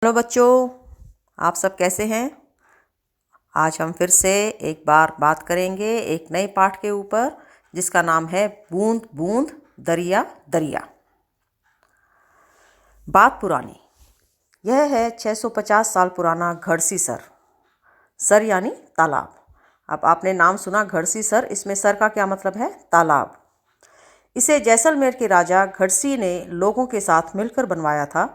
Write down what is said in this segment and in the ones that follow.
Hello बच्चों, आप सब कैसे हैं। आज हम फिर से एक बार बात करेंगे एक नए पाठ के ऊपर जिसका नाम है बूंद बूंद दरिया दरिया। बात पुरानी। यह है 650 साल पुराना घड़सी सर। सर यानी तालाब। अब आपने नाम सुना घड़सी सर, इसमें सर का क्या मतलब है? तालाब। इसे जैसलमेर के राजा घड़सी ने लोगों के साथ मिलकर बनवाया था।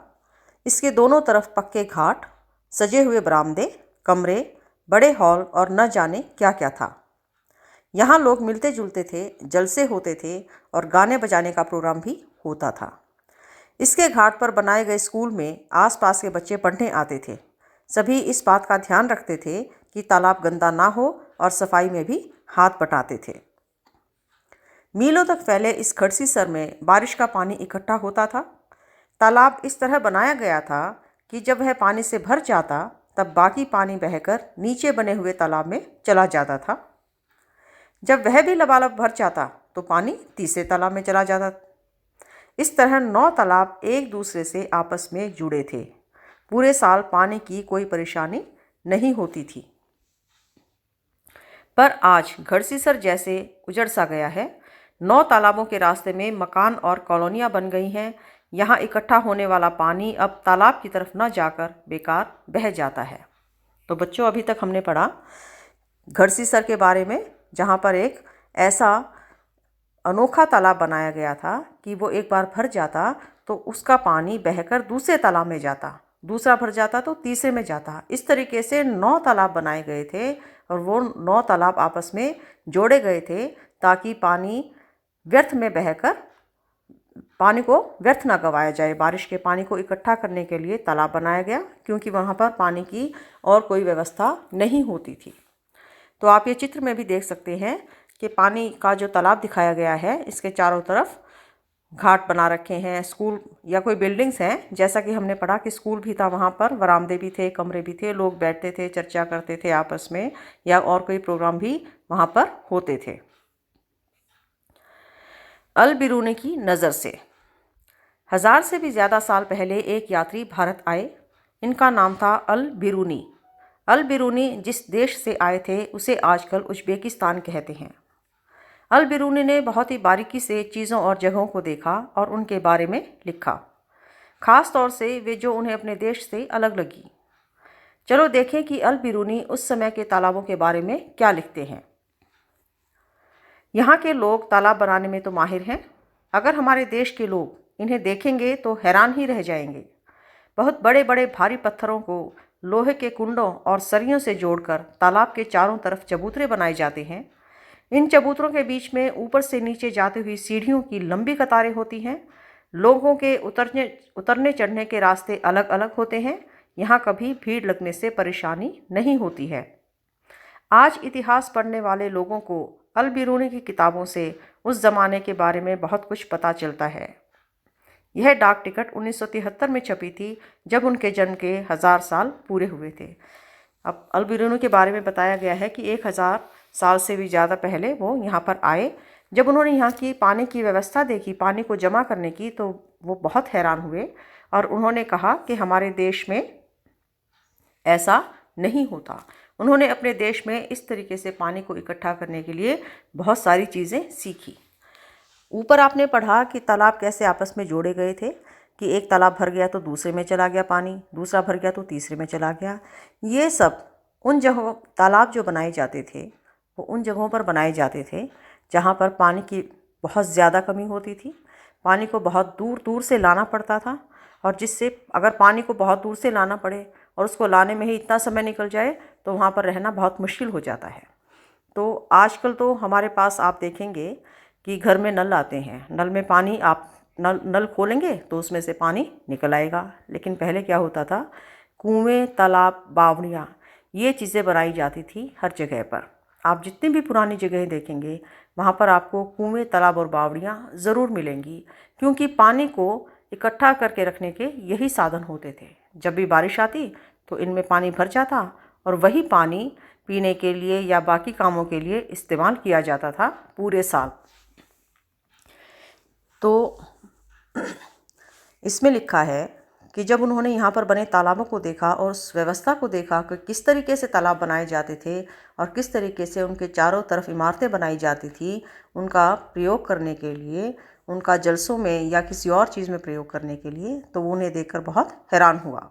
इसके दोनों तरफ पक्के घाट, सजे हुए बरामदे, कमरे, बड़े हॉल और न जाने क्या क्या था। यहाँ लोग मिलते जुलते थे, जलसे होते थे और गाने बजाने का प्रोग्राम भी होता था। इसके घाट पर बनाए गए स्कूल में आसपास के बच्चे पढ़ने आते थे। सभी इस बात का ध्यान रखते थे कि तालाब गंदा ना हो और सफाई में भी हाथ बटाते थे। मीलों तक फैले इस घड़सी सर में बारिश का पानी इकट्ठा होता था। तालाब इस तरह बनाया गया था कि जब वह पानी से भर जाता तब बाकी पानी बहकर नीचे बने हुए तालाब में चला जाता था। जब वह भी लबालब भर जाता तो पानी तीसरे तालाब में चला जाता। इस तरह 9 तालाब एक दूसरे से आपस में जुड़े थे। पूरे साल पानी की कोई परेशानी नहीं होती थी। पर आज घड़सी सर जैसे उजड़ सा गया है। 9 तालाबों के रास्ते में मकान और कॉलोनियां बन गई हैं। यहाँ इकट्ठा होने वाला पानी अब तालाब की तरफ न जाकर बेकार बह जाता है। तो बच्चों, अभी तक हमने पढ़ा घड़सी सर के बारे में, जहाँ पर एक ऐसा अनोखा तालाब बनाया गया था कि वो एक बार भर जाता तो उसका पानी बहकर दूसरे तालाब में जाता, दूसरा भर जाता तो तीसरे में जाता। इस तरीके से 9 तालाब बनाए गए थे और वो 9 तालाब आपस में जोड़े गए थे ताकि पानी व्यर्थ में बहकर पानी को व्यर्थ ना गवाया जाए। बारिश के पानी को इकट्ठा करने के लिए तालाब बनाया गया, क्योंकि वहाँ पर पानी की और कोई व्यवस्था नहीं होती थी। तो आप ये चित्र में भी देख सकते हैं कि पानी का जो तालाब दिखाया गया है, इसके चारों तरफ घाट बना रखे हैं, स्कूल या कोई बिल्डिंग्स हैं। जैसा कि हमने पढ़ा कि स्कूल भी था, वहाँ पर बरामदे भी थे, कमरे भी थे, लोग बैठते थे, चर्चा करते थे आपस में, या और कोई प्रोग्राम भी वहाँ पर होते थे। अल बिरूनी की नज़र से। 1000 से भी ज़्यादा साल पहले एक यात्री भारत आए। इनका नाम था अल बिरूनी। अल बिरूनी जिस देश से आए थे उसे आजकल उज़्बेकिस्तान कहते हैं। अल बिरूनी ने बहुत ही बारीकी से चीज़ों और जगहों को देखा और उनके बारे में लिखा, ख़ास तौर से वे जो उन्हें अपने देश से अलग लगी। चलो देखें कि अल बिरूनी उस समय के तालाबों के बारे में क्या लिखते हैं। यहाँ के लोग तालाब बनाने में तो माहिर हैं। अगर हमारे देश के लोग इन्हें देखेंगे तो हैरान ही रह जाएंगे। बहुत बड़े बड़े भारी पत्थरों को लोहे के कुंडों और सरियों से जोड़कर तालाब के चारों तरफ चबूतरे बनाए जाते हैं। इन चबूतरों के बीच में ऊपर से नीचे जाती हुई सीढ़ियों की लंबी कतारें होती हैं। लोगों के उतरने चढ़ने के रास्ते अलग अलग होते हैं। यहाँ कभी भीड़ लगने से परेशानी नहीं होती है। आज इतिहास पढ़ने वाले लोगों को अल बिरूनी की किताबों से उस ज़माने के बारे में बहुत कुछ पता चलता है। यह डाक टिकट 1973 में छपी थी, जब उनके जन्म के 1000 साल पूरे हुए थे। अब अल बिरूनी के बारे में बताया गया है कि 1000 साल से भी ज़्यादा पहले वो यहाँ पर आए। जब उन्होंने यहाँ की पानी की व्यवस्था देखी, पानी को जमा करने की, तो वो बहुत हैरान हुए और उन्होंने कहा कि हमारे देश में ऐसा नहीं होता। उन्होंने अपने देश में इस तरीके से पानी को इकट्ठा करने के लिए बहुत सारी चीज़ें सीखी। ऊपर आपने पढ़ा कि तालाब कैसे आपस में जोड़े गए थे, कि एक तालाब भर गया तो दूसरे में चला गया पानी, दूसरा भर गया तो तीसरे में चला गया। ये सब उन जगहों, तालाब जो बनाए जाते थे वो उन जगहों पर बनाए जाते थे जहाँ पर पानी की बहुत ज़्यादा कमी होती थी। पानी को बहुत दूर दूर से लाना पड़ता था, और जिससे अगर पानी को बहुत दूर से लाना पड़े और उसको लाने में ही इतना समय निकल जाए तो वहाँ पर रहना बहुत मुश्किल हो जाता है। तो आजकल तो हमारे पास आप देखेंगे कि घर में नल आते हैं, नल में पानी आप नल खोलेंगे तो उसमें से पानी निकल आएगा। लेकिन पहले क्या होता था, कुएं, तालाब, बावड़ियाँ, ये चीज़ें बनाई जाती थी हर जगह पर। आप जितनी भी पुरानी जगह देखेंगे वहाँ पर आपको कुएं, तालाब और बावड़ियाँ ज़रूर मिलेंगी, क्योंकि पानी को इकट्ठा करके रखने के यही साधन होते थे। जब भी बारिश आती तो इनमें पानी भर जाता और वही पानी पीने के लिए या बाकी कामों के लिए इस्तेमाल किया जाता था पूरे साल। तो इसमें लिखा है कि जब उन्होंने यहाँ पर बने तालाबों को देखा और उस व्यवस्था को देखा कि किस तरीके से तालाब बनाए जाते थे और किस तरीके से उनके चारों तरफ इमारतें बनाई जाती थी उनका प्रयोग करने के लिए, उनका जलसों में या किसी और चीज़ में प्रयोग करने के लिए, तो वो उन्हें देखकर बहुत हैरान हुआ।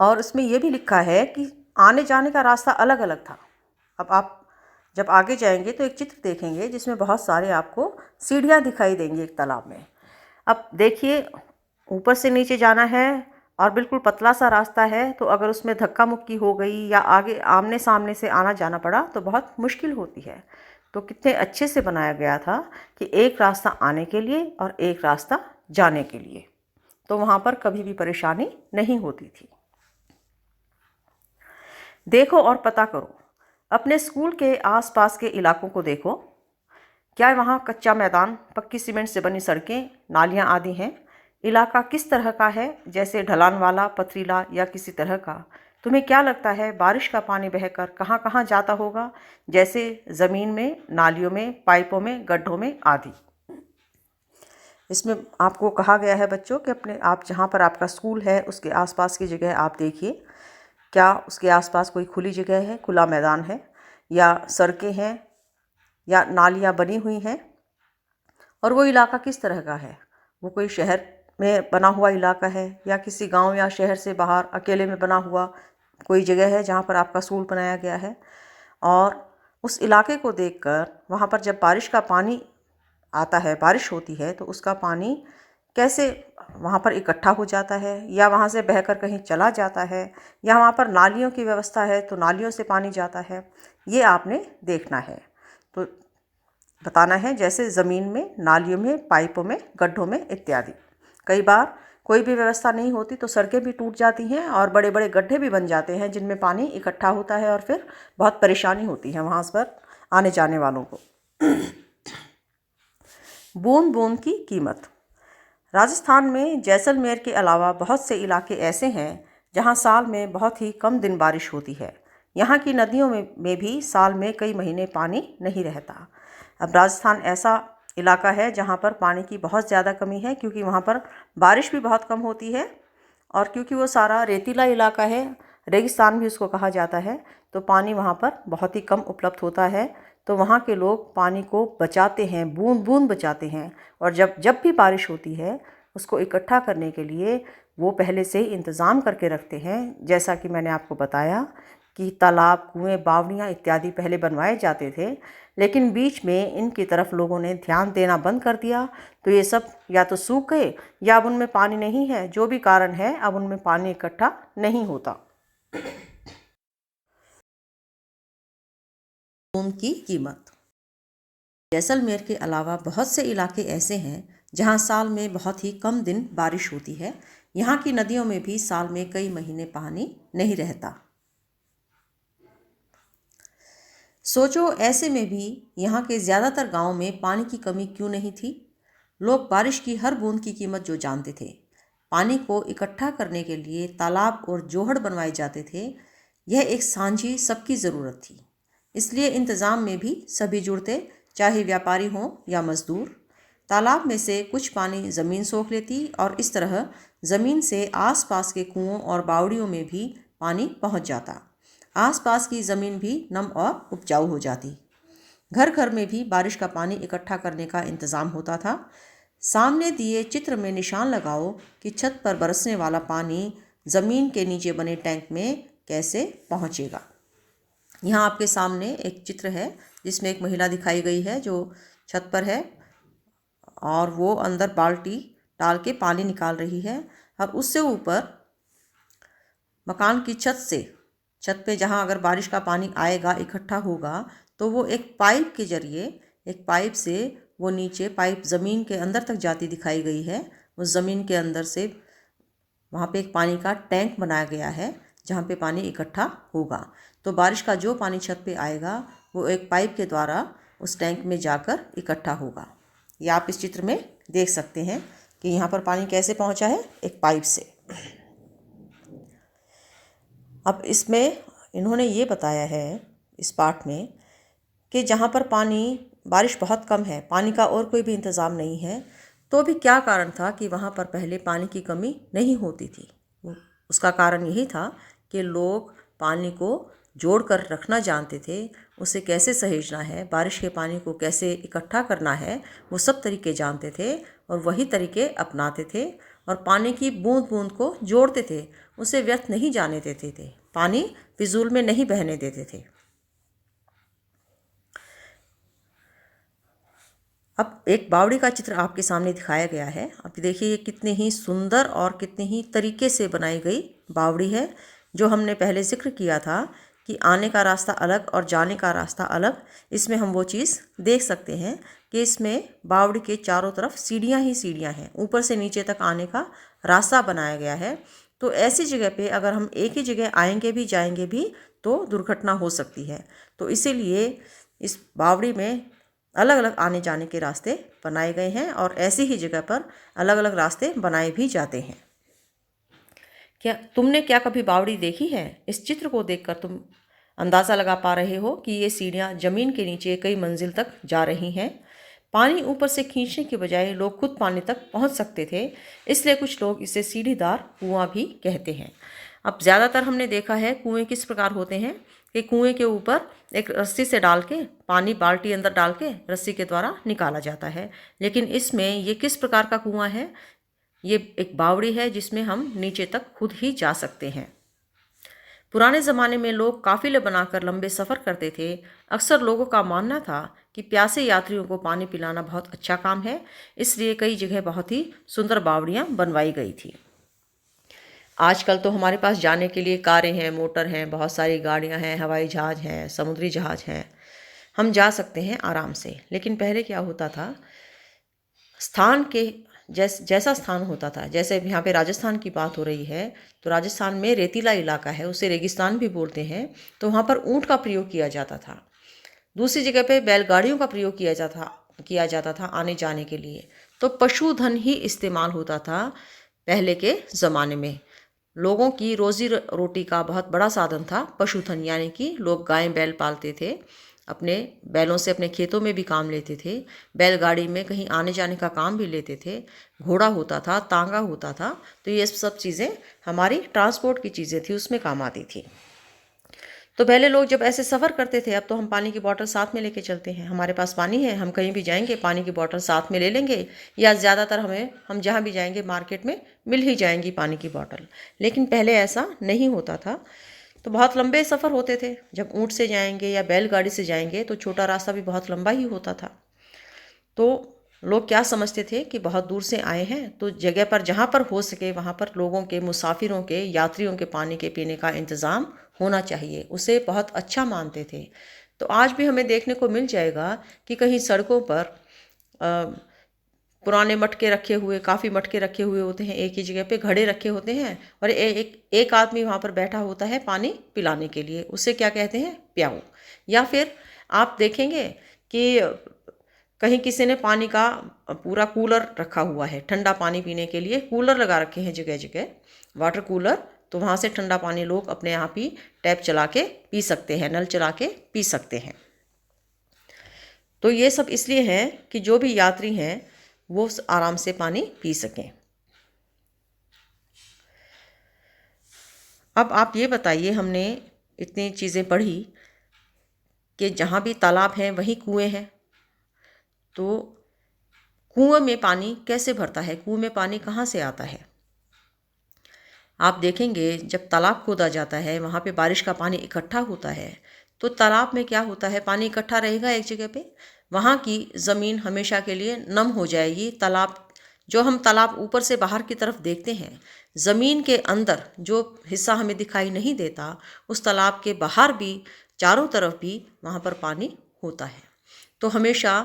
और उसमें ये भी लिखा है कि आने जाने का रास्ता अलग अलग था। अब आप जब आगे जाएंगे तो एक चित्र देखेंगे जिसमें बहुत सारे आपको सीढ़ियाँ दिखाई देंगी एक तालाब में। अब देखिए, ऊपर से नीचे जाना है और बिल्कुल पतला सा रास्ता है, तो अगर उसमें धक्का मुक्की हो गई या आगे आमने सामने से आना जाना पड़ा तो बहुत मुश्किल होती है। तो कितने अच्छे से बनाया गया था कि एक रास्ता आने के लिए और एक रास्ता जाने के लिए, तो वहाँ पर कभी भी परेशानी नहीं होती थी। देखो और पता करो, अपने स्कूल के आसपास के इलाकों को देखो। क्या वहाँ कच्चा मैदान, पक्की सीमेंट से बनी सड़कें, नालियाँ आदि हैं? इलाका किस तरह का है, जैसे ढलान वाला, पथरीला या किसी तरह का? तुम्हें क्या लगता है बारिश का पानी बहकर कहाँ कहाँ जाता होगा, जैसे ज़मीन में, नालियों में, पाइपों में, गड्ढों में आदि? इसमें आपको कहा गया है बच्चों कि अपने आप जहाँ पर आपका स्कूल है उसके आसपास की जगह आप देखिए। क्या उसके आसपास कोई खुली जगह है, खुला मैदान है, या सड़कें हैं, या नालियाँ बनी हुई हैं? और वो इलाका किस तरह का है? वो कोई शहर में बना हुआ इलाका है या किसी गांव या शहर से बाहर अकेले में बना हुआ कोई जगह है जहाँ पर आपका स्कूल बनाया गया है? और उस इलाके को देखकर वहाँ पर जब बारिश का पानी आता है, बारिश होती है, तो उसका पानी कैसे वहाँ पर इकट्ठा हो जाता है या वहाँ से बहकर कहीं चला जाता है, या वहाँ पर नालियों की व्यवस्था है तो नालियों से पानी जाता है, ये आपने देखना है। तो बताना है, जैसे ज़मीन में, नालियों में, पाइपों में, गड्ढों में इत्यादि। कई बार कोई भी व्यवस्था नहीं होती तो सड़कें भी टूट जाती हैं और बड़े बड़े गड्ढे भी बन जाते हैं जिनमें पानी इकट्ठा होता है और फिर बहुत परेशानी होती है वहाँ पर आने जाने वालों को। बूंद बूंद की कीमत। राजस्थान में जैसलमेर के अलावा बहुत से इलाके ऐसे हैं जहाँ साल में बहुत ही कम दिन बारिश होती है। यहाँ की नदियों में भी साल में कई महीने पानी नहीं रहता। अब राजस्थान ऐसा इलाका है जहाँ पर पानी की बहुत ज़्यादा कमी है, क्योंकि वहाँ पर बारिश भी बहुत कम होती है और क्योंकि वो सारा रेतीला इलाका है, रेगिस्तान भी उसको कहा जाता है, तो पानी वहाँ पर बहुत ही कम उपलब्ध होता है। तो वहाँ के लोग पानी को बचाते हैं, बूंद बूंद बचाते हैं, और जब जब भी बारिश होती है उसको इकट्ठा करने के लिए वो पहले से ही इंतज़ाम करके रखते हैं। जैसा कि मैंने आपको बताया कि तालाब, कुएँ, बावड़ियाँ इत्यादि पहले बनवाए जाते थे, लेकिन बीच में इनकी तरफ लोगों ने ध्यान देना बंद कर दिया, तो ये सब या तो सूख गए या अब उनमें पानी नहीं है। जो भी कारण है, अब उनमें पानी इकट्ठा नहीं होता। बूंद की कीमत। जैसलमेर के अलावा बहुत से इलाके ऐसे हैं जहां साल में बहुत ही कम दिन बारिश होती है। यहाँ की नदियों में भी साल में कई महीने पानी नहीं रहता। सोचो, ऐसे में भी यहाँ के ज़्यादातर गांवों में पानी की कमी क्यों नहीं थी। लोग बारिश की हर बूंद की कीमत जो जानते थे। पानी को इकट्ठा करने के लिए तालाब और जोहड़ बनवाए जाते थे। यह एक सांझी सबकी ज़रूरत थी, इसलिए इंतज़ाम में भी सभी जुड़ते, चाहे व्यापारी हों या मजदूर। तालाब में से कुछ पानी ज़मीन सोख लेती और इस तरह ज़मीन से आसपास के कुओं और बावड़ियों में भी पानी पहुंच जाता। आसपास की ज़मीन भी नम और उपजाऊ हो जाती। घर घर में भी बारिश का पानी इकट्ठा करने का इंतज़ाम होता था। सामने दिए चित्र में निशान लगाओ कि छत पर बरसने वाला पानी ज़मीन के नीचे बने टैंक में कैसे पहुंचेगा। यहाँ आपके सामने एक चित्र है जिसमें एक महिला दिखाई गई है जो छत पर है और वो अंदर बाल्टी डाल के पानी निकाल रही है। और उससे ऊपर मकान की छत पे जहाँ अगर बारिश का पानी आएगा, इकट्ठा होगा, तो वो एक पाइप के जरिए, एक पाइप से वो नीचे, पाइप ज़मीन के अंदर तक जाती दिखाई गई है। उस ज़मीन के अंदर से वहाँ पे एक पानी का टैंक बनाया गया है जहाँ पे पानी इकट्ठा होगा। तो बारिश का जो पानी छत पे आएगा वो एक पाइप के द्वारा उस टैंक में जाकर इकट्ठा होगा। ये आप इस चित्र में देख सकते हैं कि यहाँ पर पानी कैसे पहुँचा है, एक पाइप से। अब इसमें इन्होंने ये बताया है इस पाठ में कि जहाँ पर बारिश बहुत कम है, पानी का और कोई भी इंतज़ाम नहीं है, तो भी क्या कारण था कि वहाँ पर पहले पानी की कमी नहीं होती थी? उसका कारण यही था कि लोग पानी को जोड़ कर रखना जानते थे, उसे कैसे सहेजना है, बारिश के पानी को कैसे इकट्ठा करना है, वो सब तरीके जानते थे और वही तरीके अपनाते थे और पानी की बूंद बूंद को जोड़ते थे, उसे व्यर्थ नहीं जाने देते थे, पानी फिजूल में नहीं बहने देते थे। अब एक बावड़ी का चित्र आपके सामने दिखाया गया है। अब देखिए ये कितने ही सुंदर और कितने ही तरीके से बनाई गई बावड़ी है। जो हमने पहले जिक्र किया था कि आने का रास्ता अलग और जाने का रास्ता अलग, इसमें हम वो चीज़ देख सकते हैं कि इसमें बावड़ी के चारों तरफ सीढ़ियाँ ही सीढ़ियाँ हैं, ऊपर से नीचे तक आने का रास्ता बनाया गया है। तो ऐसी जगह पे अगर हम एक ही जगह आएंगे भी जाएंगे भी तो दुर्घटना हो सकती है। तो इसीलिए इस बावड़ी में अलग अलग आने जाने के रास्ते बनाए गए हैं और ऐसी ही जगह पर अलग अलग रास्ते बनाए भी जाते हैं। क्या कभी बावड़ी देखी है? इस चित्र को देखकर तुम अंदाज़ा लगा पा रहे हो कि ये सीढ़ियाँ ज़मीन के नीचे कई मंजिल तक जा रही हैं। पानी ऊपर से खींचने के बजाय लोग खुद पानी तक पहुंच सकते थे, इसलिए कुछ लोग इसे सीढ़ीदार कुआं भी कहते हैं। अब ज़्यादातर हमने देखा है कुएं किस प्रकार होते हैं कि कुएं के ऊपर एक रस्सी से डाल के पानी बाल्टी अंदर डाल के रस्सी के द्वारा निकाला जाता है, लेकिन इसमें ये किस प्रकार का कुआं है? ये एक बावड़ी है जिसमें हम नीचे तक खुद ही जा सकते हैं। पुराने ज़माने में लोग काफ़िले बनाकर लंबे सफ़र करते थे। अक्सर लोगों का मानना था कि प्यासे यात्रियों को पानी पिलाना बहुत अच्छा काम है, इसलिए कई जगह बहुत ही सुंदर बावड़ियाँ बनवाई गई थी। आजकल तो हमारे पास जाने के लिए कारें हैं, मोटर हैं, बहुत सारी गाड़ियाँ हैं, हवाई जहाज़ हैं, समुद्री जहाज़ हैं, हम जा सकते हैं आराम से। लेकिन पहले क्या होता था, स्थान के जैसा स्थान होता था, जैसे यहाँ पे राजस्थान की बात हो रही है तो राजस्थान में रेतीला इलाका है, उसे रेगिस्तान भी बोलते हैं, तो वहाँ पर ऊँट का प्रयोग किया जाता था। दूसरी जगह पे बैलगाड़ियों का प्रयोग किया जाता था आने जाने के लिए। तो पशुधन ही इस्तेमाल होता था पहले के ज़माने में। लोगों की रोज़ी रोटी का बहुत बड़ा साधन था पशुधन, यानी कि लोग गाय बैल पालते थे, अपने बैलों से अपने खेतों में भी काम लेते थे, बैलगाड़ी में कहीं आने जाने का काम भी लेते थे, घोड़ा होता था, तांगा होता था। तो ये सब चीज़ें हमारी ट्रांसपोर्ट की चीज़ें थी, उसमें काम आती थी। तो पहले लोग जब ऐसे सफ़र करते थे, अब तो हम पानी की बोतल साथ में लेके चलते हैं, हमारे पास पानी है, हम कहीं भी जाएंगे पानी की बोतल साथ में ले लेंगे, या ज़्यादातर हम जहाँ भी जाएंगे मार्केट में मिल ही जाएंगी पानी की बोतल। लेकिन पहले ऐसा नहीं होता था, तो बहुत लंबे सफ़र होते थे। जब ऊँट से जाएंगे या बैलगाड़ी से जाएंगे तो छोटा रास्ता भी बहुत लंबा ही होता था। तो लोग क्या समझते थे कि बहुत दूर से आए हैं तो जगह पर जहाँ पर हो सके वहाँ पर लोगों के, मुसाफिरों के, यात्रियों के पानी के पीने का इंतज़ाम होना चाहिए, उसे बहुत अच्छा मानते थे। तो आज भी हमें देखने को मिल जाएगा कि कहीं सड़कों पर पुराने मटके रखे हुए, काफ़ी मटके रखे हुए होते हैं, एक ही जगह पे घड़े रखे होते हैं और एक आदमी वहाँ पर बैठा होता है पानी पिलाने के लिए, उसे क्या कहते हैं? प्याऊ। या फिर आप देखेंगे कि कहीं किसी ने पानी का पूरा कूलर रखा हुआ है, ठंडा पानी पीने के लिए कूलर लगा रखे हैं जगह जगह, वाटर कूलर। तो वहाँ से ठंडा पानी लोग अपने आप ही टैप चला के पी सकते हैं, नल चला के पी सकते हैं। तो ये सब इसलिए है कि जो भी यात्री हैं वो आराम से पानी पी सकें। अब आप ये बताइए, हमने इतनी चीज़ें पढ़ी कि जहाँ भी तालाब हैं वहीं कुएं हैं, तो कुएं में पानी कैसे भरता है, कुएं में पानी कहाँ से आता है? आप देखेंगे जब तालाब खोदा जाता है वहाँ पे बारिश का पानी इकट्ठा होता है, तो तालाब में क्या होता है, पानी इकट्ठा रहेगा एक जगह पे, वहाँ की ज़मीन हमेशा के लिए नम हो जाएगी। जो हम तालाब ऊपर से बाहर की तरफ देखते हैं, ज़मीन के अंदर जो हिस्सा हमें दिखाई नहीं देता, उस तालाब के बाहर भी चारों तरफ भी वहाँ पर पानी होता है। तो हमेशा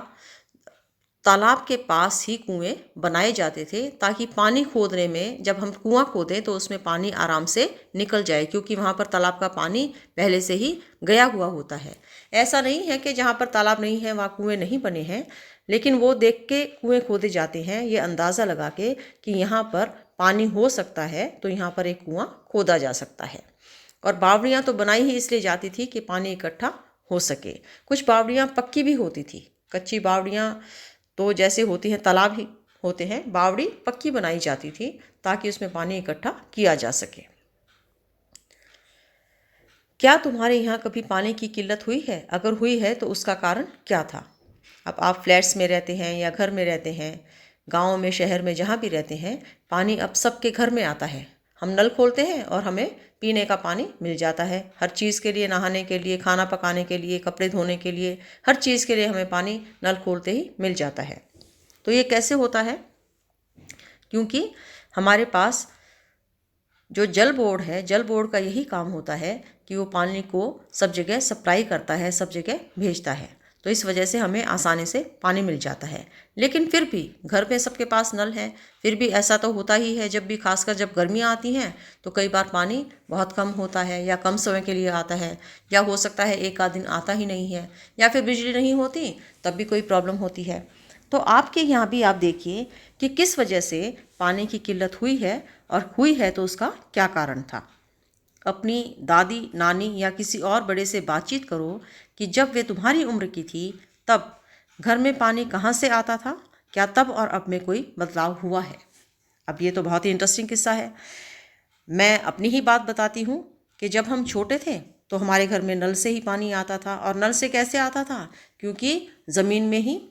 तालाब के पास ही कुएं बनाए जाते थे ताकि पानी खोदने में, जब हम कुआं खोदें तो उसमें पानी आराम से निकल जाए, क्योंकि वहाँ पर तालाब का पानी पहले से ही गया हुआ होता है। ऐसा नहीं है कि जहाँ पर तालाब नहीं है वहाँ कुएं नहीं बने हैं, लेकिन वो देख के कुएं खोदे जाते हैं, ये अंदाज़ा लगा के कि यहाँ पर पानी हो सकता है तो यहाँ पर एक कुआं खोदा जा सकता है। और बावड़ियाँ तो बनाई ही इसलिए जाती थी कि पानी इकट्ठा हो सके। कुछ बावड़ियाँ पक्की भी होती थी, कच्ची बावड़ियाँ तो जैसे होती हैं तालाब ही होते हैं, बावड़ी पक्की बनाई जाती थी ताकि उसमें पानी इकट्ठा किया जा सके। क्या तुम्हारे यहाँ कभी पानी की किल्लत हुई है? अगर हुई है तो उसका कारण क्या था? अब आप फ्लैट्स में रहते हैं या घर में रहते हैं, गाँव में, शहर में, जहाँ भी रहते हैं, पानी अब सबके घर में आता है। हम नल खोलते हैं और हमें पीने का पानी मिल जाता है। हर चीज़ के लिए, नहाने के लिए, खाना पकाने के लिए, कपड़े धोने के लिए, हर चीज़ के लिए हमें पानी नल खोलते ही मिल जाता है। तो ये कैसे होता है? क्योंकि हमारे पास जो जल बोर्ड है, जल बोर्ड का यही काम होता है कि वो पानी को सब जगह सप्लाई करता है, सब जगह भेजता है। तो इस वजह से हमें आसानी से पानी मिल जाता है। लेकिन फिर भी घर पे सबके पास नल है, फिर भी ऐसा तो होता ही है, जब भी, खासकर जब गर्मियाँ आती हैं तो कई बार पानी बहुत कम होता है या कम समय के लिए आता है, या हो सकता है एक आध दिन आता ही नहीं है, या फिर बिजली नहीं होती तब भी कोई प्रॉब्लम होती है। तो आपके यहाँ भी आप देखिए कि किस वजह से पानी की किल्लत हुई है, और हुई है तो उसका क्या कारण था। अपनी दादी, नानी या किसी और बड़े से बातचीत करो कि जब वे तुम्हारी उम्र की थी तब घर में पानी कहाँ से आता था, क्या तब और अब में कोई बदलाव हुआ है। अब ये तो बहुत ही इंटरेस्टिंग किस्सा है। मैं अपनी ही बात बताती हूँ कि जब हम छोटे थे तो हमारे घर में नल से ही पानी आता था। और नल से कैसे आता था? क्योंकि ज़मीन में ही,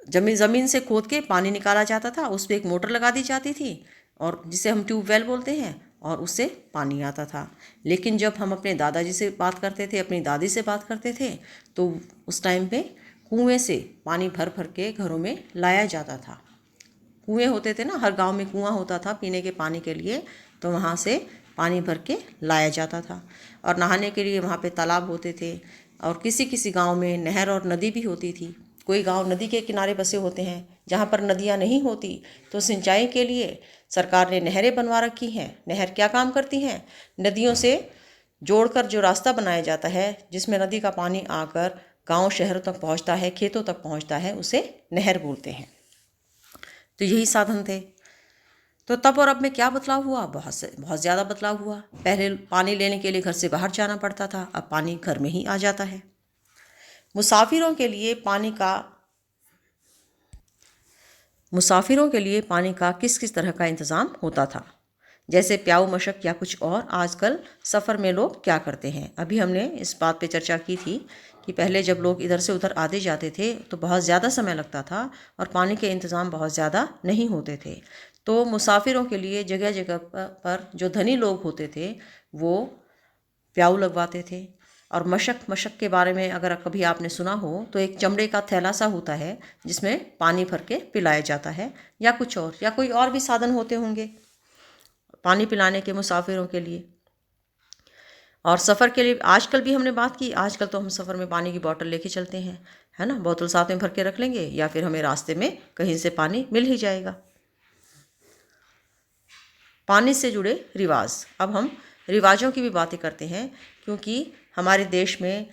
ज़मीन से खोद के पानी निकाला जाता था, उस पर एक मोटर लगा दी जाती थी और जिसे हम ट्यूबवेल बोलते हैं, और उससे पानी आता था। लेकिन जब हम अपने दादाजी से बात करते थे, अपनी दादी से बात करते थे, तो उस टाइम पे कुएं से पानी भर भर के घरों में लाया जाता था। कुएं होते थे ना, हर गांव में कुआं होता था पीने के पानी के लिए, तो वहाँ से पानी भर के लाया जाता था। और नहाने के लिए वहाँ पे तालाब होते थे, और किसी किसी गांव में नहर और नदी भी होती थी। कोई गांव नदी के किनारे बसे होते हैं। जहाँ पर नदियाँ नहीं होती तो सिंचाई के लिए सरकार ने नहरें बनवा रखी हैं। नहर क्या काम करती हैं? नदियों से जोड़कर जो रास्ता बनाया जाता है जिसमें नदी का पानी आकर गांव शहरों तक पहुंचता है, खेतों तक पहुंचता है, उसे नहर बोलते हैं। तो यही साधन थे। तो तब और अब में क्या बदलाव हुआ? बहुत ज़्यादा बदलाव हुआ। पहले पानी लेने के लिए घर से बाहर जाना पड़ता था, अब पानी घर में ही आ जाता है। मुसाफिरों के लिए पानी का किस किस तरह का इंतज़ाम होता था, जैसे प्याऊ, मशक या कुछ और। आजकल सफ़र में लोग क्या करते हैं? अभी हमने इस बात पे चर्चा की थी कि पहले जब लोग इधर से उधर आते जाते थे तो बहुत ज़्यादा समय लगता था और पानी के इंतज़ाम बहुत ज़्यादा नहीं होते थे। तो मुसाफिरों के लिए जगह जगह पर जो धनी लोग होते थे वो प्याऊ लगवाते थे। और मशक के बारे में अगर कभी आपने सुना हो तो एक चमड़े का थैला सा होता है जिसमें पानी भर के पिलाया जाता है, या कुछ और, या कोई और भी साधन होते होंगे पानी पिलाने के मुसाफिरों के लिए। और सफ़र के लिए आजकल भी हमने बात की, आजकल तो हम सफ़र में पानी की बोतल लेके चलते हैं, है ना, बोतल साथ में भर के रख लेंगे, या फिर हमें रास्ते में कहीं से पानी मिल ही जाएगा। पानी से जुड़े रिवाज। अब हम रिवाजों की भी बातें करते हैं, क्योंकि हमारे देश में,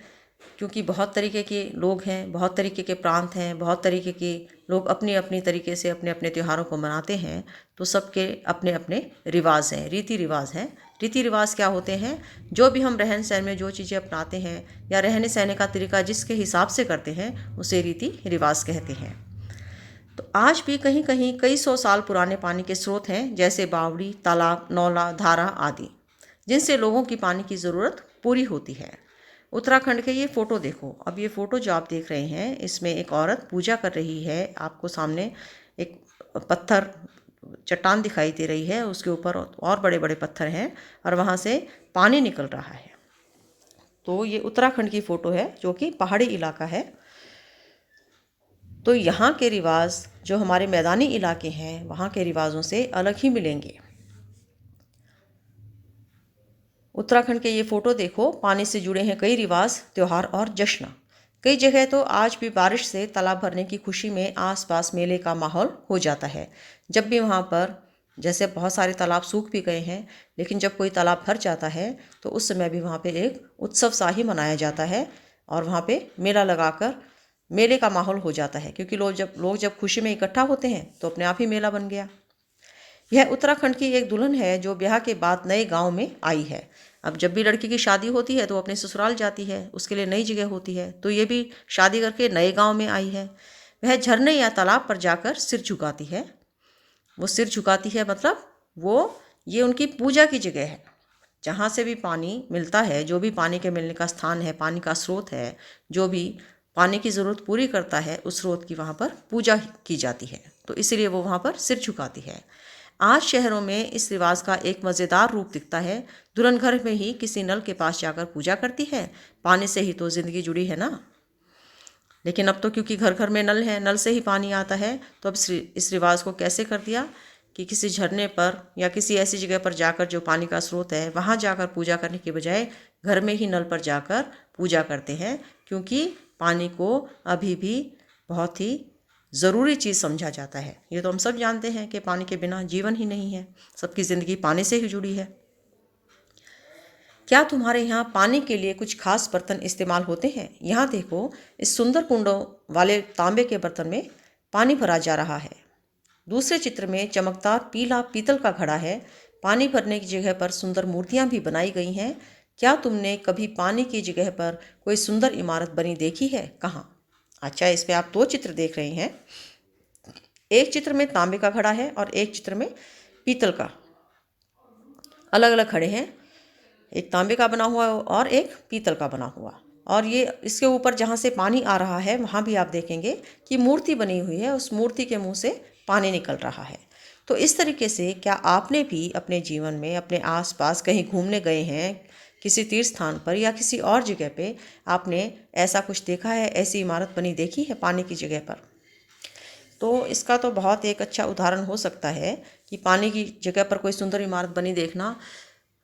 क्योंकि बहुत तरीके के लोग हैं, बहुत तरीके के प्रांत हैं, बहुत तरीके के लोग अपनी अपनी तरीके से अपने अपने त्योहारों को मनाते हैं, तो सबके अपने अपने रिवाज हैं, रीति रिवाज हैं। रीति रिवाज क्या होते हैं? जो भी हम रहन सहन में जो चीज़ें अपनाते हैं या रहने सहने का तरीका जिसके हिसाब से करते हैं उसे रीति रिवाज कहते हैं। तो आज भी कहीं कहीं कई सौ साल पुराने पानी के स्रोत हैं, जैसे बावड़ी, तालाब, नौला, धारा आदि, जिनसे लोगों की पानी की ज़रूरत पूरी होती है। उत्तराखंड के ये फ़ोटो देखो। अब ये फ़ोटो जो आप देख रहे हैं इसमें एक औरत पूजा कर रही है। आपको सामने एक पत्थर, चट्टान दिखाई दे रही है, उसके ऊपर और बड़े बड़े पत्थर हैं और वहाँ से पानी निकल रहा है। तो ये उत्तराखंड की फ़ोटो है जो कि पहाड़ी इलाका है। तो यहाँ के रिवाज जो हमारे मैदानी इलाके हैं वहाँ के रिवाजों से अलग ही मिलेंगे। उत्तराखंड के ये फ़ोटो देखो, पानी से जुड़े हैं कई रिवाज, त्यौहार और जश्न। कई जगह तो आज भी बारिश से तालाब भरने की खुशी में आसपास मेले का माहौल हो जाता है। जब भी वहाँ पर, जैसे बहुत सारे तालाब सूख भी गए हैं, लेकिन जब कोई तालाब भर जाता है तो उस समय भी वहाँ पे एक उत्सव सा ही मनाया जाता है और वहाँ पे मेला लगाकर मेले का माहौल हो जाता है, क्योंकि लोग जब खुशी में इकट्ठा होते हैं तो अपने आप ही मेला बन गया। यह उत्तराखंड की एक दुल्हन है जो ब्याह के बाद नए गांव में आई है। अब जब भी लड़की की शादी होती है तो वो अपने ससुराल जाती है, उसके लिए नई जगह होती है, तो ये भी शादी करके नए गांव में आई है। वह झरने या तालाब पर जाकर सिर झुकाती है। वो सिर झुकाती है मतलब ये उनकी पूजा की जगह है। जहाँ से भी पानी मिलता है, जो भी पानी के मिलने का स्थान है, पानी का स्रोत है, जो भी पानी की ज़रूरत पूरी करता है, उस स्रोत की वहाँ पर पूजा की जाती है। तो इसीलिए वो वहाँ पर सिर झुकाती है। आज शहरों में इस रिवाज का एक मज़ेदार रूप दिखता है। दुल्हन घर में ही किसी नल के पास जाकर पूजा करती है। पानी से ही तो ज़िंदगी जुड़ी है ना। लेकिन अब तो क्योंकि घर घर में नल है, नल से ही पानी आता है, तो अब इस रिवाज को कैसे कर दिया कि किसी झरने पर या किसी ऐसी जगह पर जाकर जो पानी का स्रोत है वहाँ जाकर पूजा करने के बजाय घर में ही नल पर जाकर पूजा करते हैं, क्योंकि पानी को अभी भी बहुत ही ज़रूरी चीज़ समझा जाता है। ये तो हम सब जानते हैं कि पानी के बिना जीवन ही नहीं है, सबकी ज़िंदगी पानी से ही जुड़ी है। क्या तुम्हारे यहाँ पानी के लिए कुछ खास बर्तन इस्तेमाल होते हैं? यहाँ देखो, इस सुंदर कुंडों वाले तांबे के बर्तन में पानी भरा जा रहा है। दूसरे चित्र में चमकदार पीला पीतल का घड़ा है। पानी भरने की जगह पर सुंदर मूर्तियाँ भी बनाई गई हैं। क्या तुमने कभी पानी की जगह पर कोई सुंदर इमारत बनी देखी है? कहाँ? अच्छा, इस पे आप दो चित्र देख रहे हैं। एक चित्र में तांबे का घड़ा है और एक चित्र में पीतल का। अलग अलग घड़े हैं, एक तांबे का बना हुआ और एक पीतल का बना हुआ। और ये इसके ऊपर जहाँ से पानी आ रहा है वहाँ भी आप देखेंगे कि मूर्ति बनी हुई है, उस मूर्ति के मुंह से पानी निकल रहा है। तो इस तरीके से क्या आपने भी अपने जीवन में अपने आसपास कहीं घूमने गए हैं, किसी तीर्थ स्थान पर या किसी और जगह पे आपने ऐसा कुछ देखा है, ऐसी इमारत बनी देखी है पानी की जगह पर? तो इसका तो बहुत एक अच्छा उदाहरण हो सकता है कि पानी की जगह पर कोई सुंदर इमारत बनी देखना।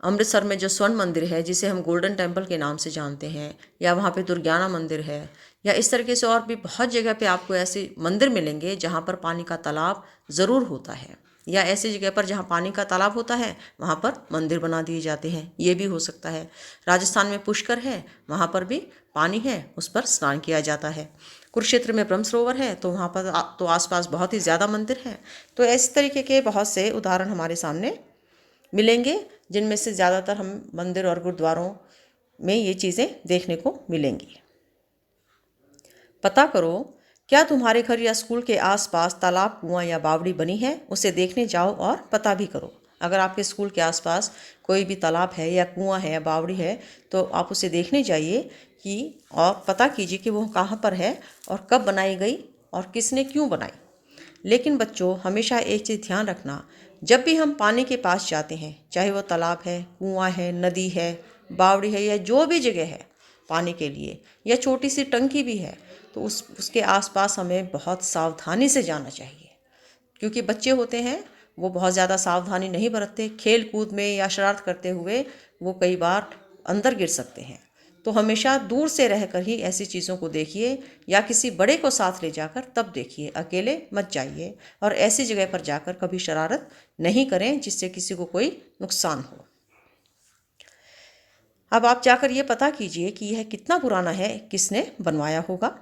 अमृतसर में जो स्वर्ण मंदिर है, जिसे हम गोल्डन टेम्पल के नाम से जानते हैं, या वहाँ पे दुर्गाना मंदिर है, या इस तरीके से और भी बहुत जगह पे आपको ऐसे मंदिर मिलेंगे जहाँ पर पानी का तालाब ज़रूर होता है, या ऐसी जगह पर जहाँ पानी का तालाब होता है वहाँ पर मंदिर बना दिए जाते हैं। ये भी हो सकता है। राजस्थान में पुष्कर है, वहाँ पर भी पानी है, उस पर स्नान किया जाता है। कुरुक्षेत्र में ब्रह्म सरोवर है, तो वहाँ पर तो आसपास बहुत ही ज़्यादा मंदिर हैं। तो इस तरीके के बहुत से उदाहरण हमारे सामने मिलेंगे, जिनमें से ज़्यादातर हम मंदिर और गुरुद्वारों में ये चीज़ें देखने को मिलेंगी। पता करो, क्या तुम्हारे घर या स्कूल के आसपास तालाब, कुआं या बावड़ी बनी है? उसे देखने जाओ और पता भी करो। अगर आपके स्कूल के आसपास कोई भी तालाब है या कुआं है या बावड़ी है, तो आप उसे देखने जाइए और पता कीजिए कि वो कहाँ पर है और कब बनाई गई और किसने क्यों बनाई। लेकिन बच्चों, हमेशा एक चीज़ ध्यान रखना, जब भी हम पानी के पास जाते हैं, चाहे वो तालाब है, कुआं है, नदी है, बावड़ी है, या जो भी जगह है पानी के लिए, या छोटी सी टंकी भी है, तो उसके आसपास हमें बहुत सावधानी से जाना चाहिए। क्योंकि बच्चे होते हैं, वो बहुत ज़्यादा सावधानी नहीं बरतते, खेल कूद में या शरारत करते हुए वो कई बार अंदर गिर सकते हैं। तो हमेशा दूर से रहकर ही ऐसी चीज़ों को देखिए, या किसी बड़े को साथ ले जाकर तब देखिए, अकेले मत जाइए। और ऐसी जगह पर जाकर कभी शरारत नहीं करें जिससे किसी को कोई नुकसान हो। अब आप जाकर ये पता कीजिए कि यह कितना पुराना है, किसने बनवाया होगा,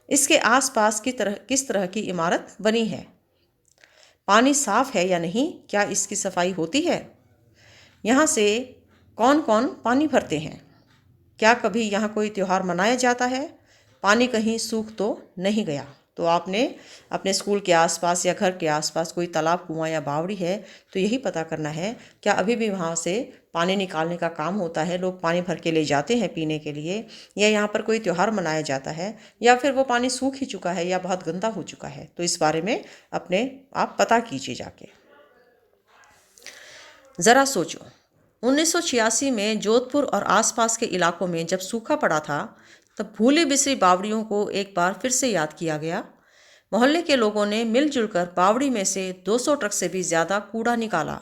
इसके आसपास किस तरह की इमारत बनी है, पानी साफ है या नहीं, क्या इसकी सफाई होती है, यहाँ से कौन कौन पानी भरते हैं, क्या कभी यहाँ कोई त्यौहार मनाया जाता है, पानी कहीं सूख तो नहीं गया। तो आपने अपने स्कूल के आसपास या घर के आसपास कोई तालाब, कुआं या बावड़ी है, तो यही पता करना है क्या अभी भी वहाँ से पानी निकालने का काम होता है, लोग पानी भर के ले जाते हैं पीने के लिए, या यहाँ पर कोई त्यौहार मनाया जाता है, या फिर वो पानी सूख ही चुका है या बहुत गंदा हो चुका है। तो इस बारे में आप पता कीजिए जाके। ज़रा सोचो, 1986 में जोधपुर और आसपास के इलाकों में जब सूखा पड़ा था, तब भूली बिसरी बावड़ियों को एक बार फिर से याद किया गया। मोहल्ले के लोगों ने मिलजुल कर बावड़ी में से 200 ट्रक से भी ज़्यादा कूड़ा निकाला।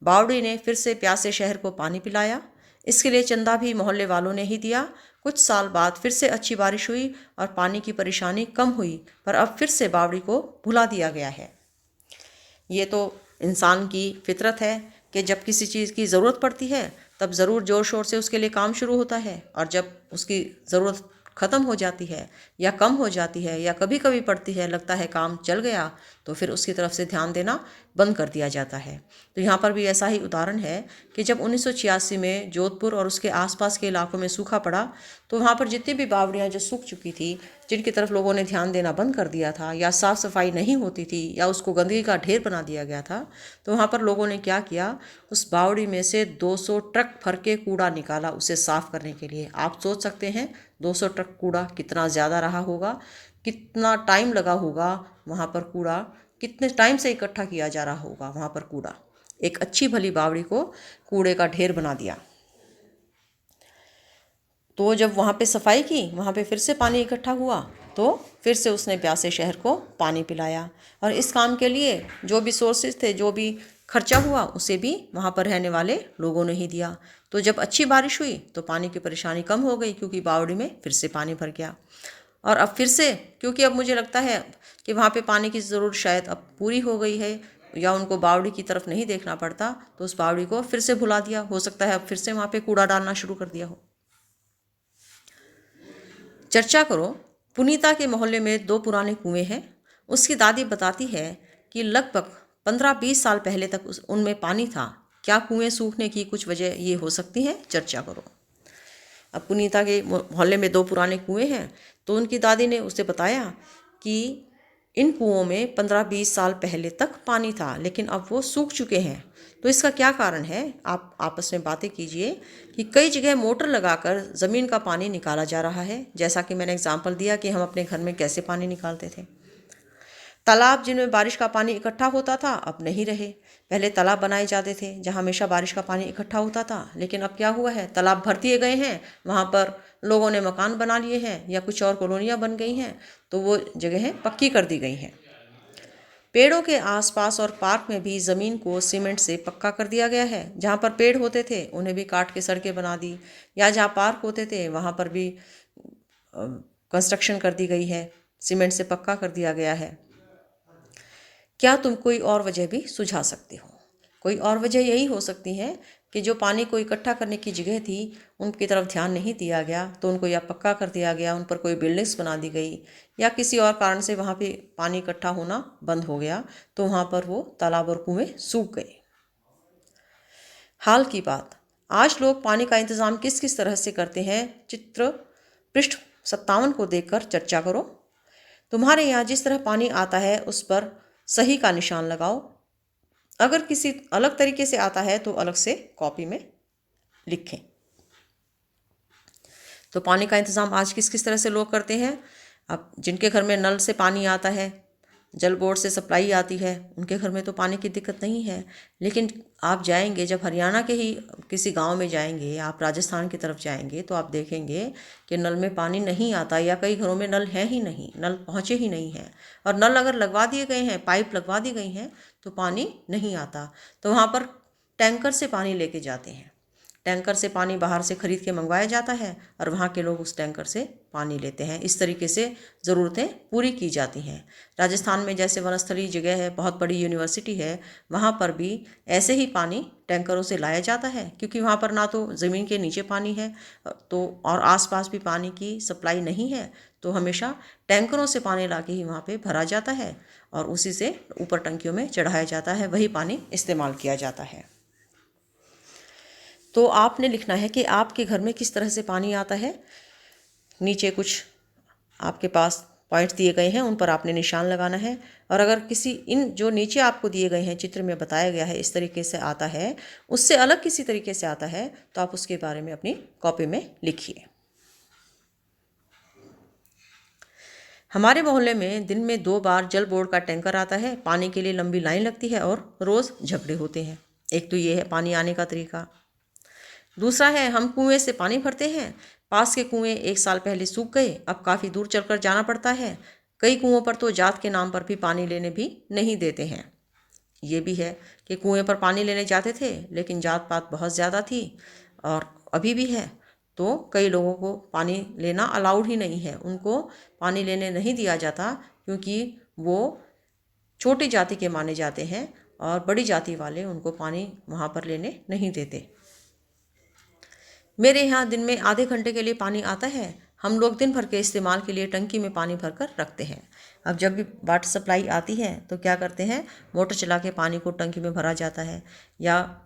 बावड़ी ने फिर से प्यासे शहर को पानी पिलाया। इसके लिए चंदा भी मोहल्ले वालों ने ही दिया। कुछ साल बाद फिर से अच्छी बारिश हुई और पानी की परेशानी कम हुई, पर अब फिर से बावड़ी को भुला दिया गया है। ये तो इंसान की फितरत है कि जब किसी चीज़ की ज़रूरत पड़ती है तब ज़रूर ज़ोर शोर से उसके लिए काम शुरू होता है, और जब उसकी ज़रूरत ख़त्म हो जाती है या कम हो जाती है या कभी कभी पड़ती है, लगता है काम चल गया, तो फिर उसकी तरफ से ध्यान देना बंद कर दिया जाता है। तो यहाँ पर भी ऐसा ही उदाहरण है कि जब 1986 में जोधपुर और उसके आसपास के इलाकों में सूखा पड़ा, तो वहाँ पर जितनी भी बावड़ियाँ जो सूख चुकी थी, जिनकी तरफ लोगों ने ध्यान देना बंद कर दिया था, या साफ़ सफाई नहीं होती थी, या उसको गंदगी का ढेर बना दिया गया था, तो वहाँ पर लोगों ने क्या किया, उस बावड़ी में से 200 ट्रक भर के कूड़ा निकाला उसे साफ़ करने के लिए। आप सोच सकते हैं 200 ट्रक कूड़ा कितना ज़्यादा रहा होगा, कितना टाइम लगा होगा वहाँ पर कूड़ा, कितने टाइम से इकट्ठा किया जा रहा होगा वहाँ पर कूड़ा। एक अच्छी भली बावड़ी को कूड़े का ढेर बना दिया। तो जब वहाँ पे सफाई की, वहाँ पे फिर से पानी इकट्ठा हुआ, तो फिर से उसने प्यासे शहर को पानी पिलाया। और इस काम के लिए जो भी सोर्सेज थे, जो भी खर्चा हुआ, उसे भी वहाँ पर रहने वाले लोगों ने ही दिया। तो जब अच्छी बारिश हुई तो पानी की परेशानी कम हो गई, क्योंकि बावड़ी में फिर से पानी भर गया। और अब फिर से, क्योंकि अब मुझे लगता है कि वहाँ पे पानी की ज़रूरत शायद अब पूरी हो गई है, या उनको बावड़ी की तरफ नहीं देखना पड़ता, तो उस बावड़ी को फिर से भुला दिया। हो सकता है अब फिर से वहाँ पे कूड़ा डालना शुरू कर दिया हो। चर्चा करो। पुनीता के मोहल्ले में 2 पुराने कुएं हैं। उसकी दादी बताती है कि लगभग 15-20 साल पहले तक उनमें पानी था। क्या कुएं सूखने की कुछ वजह ये हो सकती है? चर्चा करो। अब पुनीता के मोहल्ले में 2 पुराने कुएं हैं, तो उनकी दादी ने उसे बताया कि इन कुओं में 15-20 साल पहले तक पानी था, लेकिन अब वो सूख चुके हैं। तो इसका क्या कारण है? आप आपस में बातें कीजिए कि कई जगह मोटर लगाकर ज़मीन का पानी निकाला जा रहा है, जैसा कि मैंने एग्जाम्पल दिया कि हम अपने घर में कैसे पानी निकालते थे। तालाब जिनमें बारिश का पानी इकट्ठा होता था, अब नहीं रहे। पहले तालाब बनाए जाते थे जहाँ हमेशा बारिश का पानी इकट्ठा होता था, लेकिन अब क्या हुआ है, तालाब भर दिए गए हैं, वहाँ पर लोगों ने मकान बना लिए हैं या कुछ और कॉलोनियाँ बन गई हैं, तो वो जगहें पक्की कर दी गई हैं। पेड़ों के आसपास और पार्क में भी ज़मीन को सीमेंट से पक्का कर दिया गया है। जहाँ पर पेड़ होते थे उन्हें भी काट के सड़कें बना दी, या जहाँ पार्क होते थे वहाँ पर भी कंस्ट्रक्शन कर दी गई है, सीमेंट से पक्का कर दिया गया है। क्या तुम कोई और वजह भी सुझा सकते हो? कोई और वजह यही हो सकती है कि जो पानी को इकट्ठा करने की जगह थी उनकी तरफ ध्यान नहीं दिया गया, तो उनको या पक्का कर दिया गया, उन पर कोई बिल्डिंग्स बना दी गई, या किसी और कारण से वहाँ पे पानी इकट्ठा होना बंद हो गया, तो वहाँ पर वो तालाब और कुएं सूख गए। हाल की बात। आज लोग पानी का इंतज़ाम किस किस तरह से करते हैं? चित्र पृष्ठ 57 को देखकर चर्चा करो। तुम्हारे यहाँ जिस तरह पानी आता है उस पर सही का निशान लगाओ। अगर किसी अलग तरीके से आता है तो अलग से कॉपी में लिखें। तो पानी का इंतज़ाम आज किस किस तरह से लोग करते हैं? अब जिनके घर में नल से पानी आता है, जल बोर्ड से सप्लाई आती है, उनके घर में तो पानी की दिक्कत नहीं है। लेकिन आप जाएंगे, जब हरियाणा के ही किसी गांव में जाएंगे, आप राजस्थान की तरफ जाएंगे, तो आप देखेंगे कि नल में पानी नहीं आता, या कई घरों में नल है ही नहीं, नल पहुँचे ही नहीं हैं। और नल अगर लगवा दिए गए हैं, पाइप लगवा दी गई हैं, तो पानी नहीं आता। तो वहाँ पर टैंकर से पानी लेके जाते हैं। टैंकर से पानी बाहर से खरीद के मंगवाया जाता है और वहाँ के लोग उस टैंकर से पानी लेते हैं। इस तरीके से ज़रूरतें पूरी की जाती हैं। राजस्थान में जैसे वनस्थली जगह है, बहुत बड़ी यूनिवर्सिटी है, वहाँ पर भी ऐसे ही पानी टैंकरों से लाया जाता है, क्योंकि वहाँ पर ना तो ज़मीन के नीचे पानी है, तो और आसपास भी पानी की सप्लाई नहीं है, तो हमेशा टैंकरों से पानी ला के ही वहाँ पे भरा जाता है और उसी से ऊपर टंकियों में चढ़ाया जाता है, वही पानी इस्तेमाल किया जाता है। तो आपने लिखना है कि आपके घर में किस तरह से पानी आता है। नीचे कुछ आपके पास पॉइंट्स दिए गए हैं, उन पर आपने निशान लगाना है। और अगर किसी इन जो नीचे आपको दिए गए हैं, चित्र में बताया गया है इस तरीके से आता है, उससे अलग किसी तरीके से आता है, तो आप उसके बारे में अपनी कॉपी में लिखिए। हमारे मोहल्ले में दिन में 2 बार जल बोर्ड का टैंकर आता है। पानी के लिए लंबी लाइन लगती है और रोज़ झगड़े होते हैं। एक तो ये है पानी आने का तरीका। दूसरा है, हम कुएं से पानी भरते हैं। पास के कुएं 1 साल पहले सूख गए, अब काफ़ी दूर चलकर जाना पड़ता है। कई कुओं पर तो जात के नाम पर भी पानी लेने भी नहीं देते हैं। ये भी है कि कुएं पर पानी लेने जाते थे, लेकिन जात पात बहुत ज़्यादा थी और अभी भी है, तो कई लोगों को पानी लेना अलाउड ही नहीं है। उनको पानी लेने नहीं दिया जाता, क्योंकि वो छोटी जाति के माने जाते हैं और बड़ी जाति वाले उनको पानी वहाँ पर लेने नहीं देते। मेरे यहाँ दिन में आधे घंटे के लिए पानी आता है। हम लोग दिन भर के इस्तेमाल के लिए टंकी में पानी भरकर रखते हैं। अब जब भी वाटर सप्लाई आती है तो क्या करते हैं, मोटर चला के पानी को टंकी में भरा जाता है, या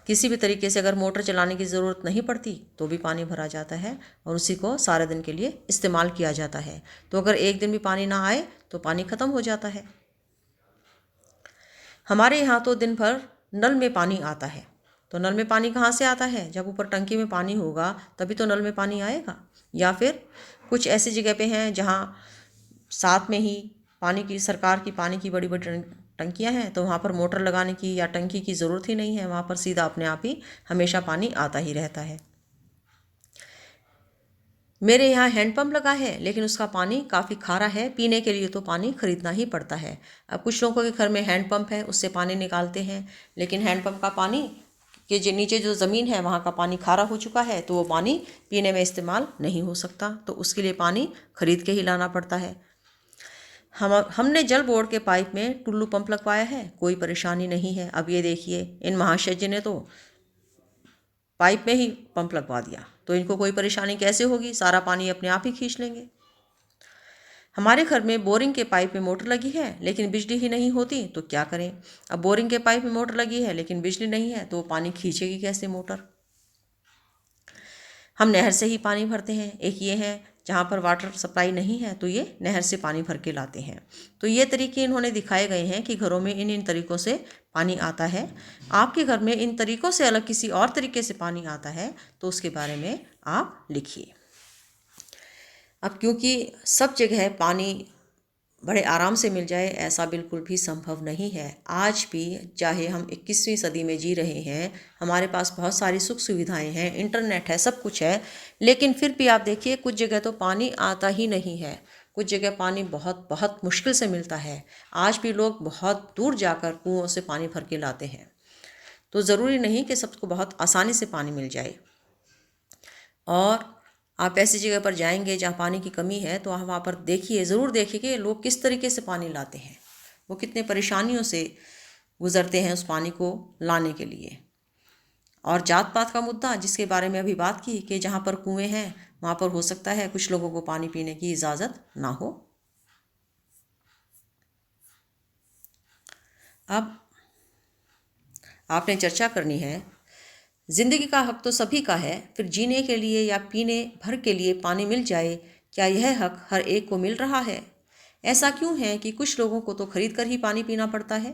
किसी भी तरीके से अगर मोटर चलाने की ज़रूरत नहीं पड़ती तो भी पानी भरा जाता है और उसी को सारे दिन के लिए इस्तेमाल किया जाता है। तो अगर एक दिन भी पानी ना आए तो पानी ख़त्म हो जाता है। हमारे यहाँ तो दिन भर नल में पानी आता है। तो नल में पानी कहाँ से आता है? जब ऊपर टंकी में पानी होगा तभी तो नल में पानी आएगा। या फिर कुछ ऐसी जगह पे हैं जहाँ साथ में ही पानी की, सरकार की पानी की बड़ी बड़ी टंकियाँ हैं, तो वहाँ पर मोटर लगाने की या टंकी की ज़रूरत ही नहीं है। वहाँ पर सीधा अपने आप ही हमेशा पानी आता ही रहता है। मेरे यहाँ हैंडपम्प लगा है, लेकिन उसका पानी काफ़ी खारा है। पीने के लिए तो पानी खरीदना ही पड़ता है। अब कुछ लोगों के घर में हैंडपम्प है, उससे पानी निकालते हैं, लेकिन हैंडपम्प का पानी के जो नीचे जो ज़मीन है वहाँ का पानी खारा हो चुका है, तो वो पानी पीने में इस्तेमाल नहीं हो सकता। तो उसके लिए पानी खरीद के ही लाना पड़ता है। हमने जल बोर्ड के पाइप में टुल्लू पंप लगवाया है, कोई परेशानी नहीं है। अब ये देखिए, इन महाशय जी ने तो पाइप में ही पंप लगवा दिया, तो इनको कोई परेशानी कैसे होगी? सारा पानी अपने आप ही खींच लेंगे। हमारे घर में बोरिंग के पाइप में मोटर लगी है, लेकिन बिजली ही नहीं होती तो क्या करें? अब बोरिंग के पाइप में मोटर लगी है लेकिन बिजली नहीं है, तो पानी खींचेगी कैसे मोटर? हम नहर से ही पानी भरते हैं। एक ये है जहाँ पर वाटर सप्लाई नहीं है तो ये नहर से पानी भर के लाते हैं। तो ये तरीके इन्होंने दिखाए गए हैं कि घरों में इन इन तरीक़ों से पानी आता है। आपके घर में इन तरीक़ों से अलग किसी और तरीके से पानी आता है तो उसके बारे में आप लिखिए। अब क्योंकि सब जगह पानी बड़े आराम से मिल जाए ऐसा बिल्कुल भी संभव नहीं है। आज भी चाहे हम 21वीं सदी में जी रहे हैं, हमारे पास बहुत सारी सुख सुविधाएं हैं, इंटरनेट है, सब कुछ है, लेकिन फिर भी आप देखिए कुछ जगह तो पानी आता ही नहीं है। कुछ जगह पानी बहुत बहुत मुश्किल से मिलता है। आज भी लोग बहुत दूर जाकर कुओं से पानी भर के लाते हैं। तो ज़रूरी नहीं कि सबको बहुत आसानी से पानी मिल जाए। और आप ऐसी जगह पर जाएंगे जहाँ पानी की कमी है तो आप वहाँ पर देखिए, ज़रूर देखिए कि लोग किस तरीके से पानी लाते हैं, वो कितने परेशानियों से गुज़रते हैं उस पानी को लाने के लिए। और जात पात का मुद्दा जिसके बारे में अभी बात की कि जहाँ पर कुएं हैं वहाँ पर हो सकता है कुछ लोगों को पानी पीने की इजाज़त ना हो। अब आपने चर्चा करनी है, जिंदगी का हक तो सभी का है, फिर जीने के लिए या पीने भर के लिए पानी मिल जाए, क्या यह हक हर एक को मिल रहा है? ऐसा क्यों है कि कुछ लोगों को तो खरीद कर ही पानी पीना पड़ता है?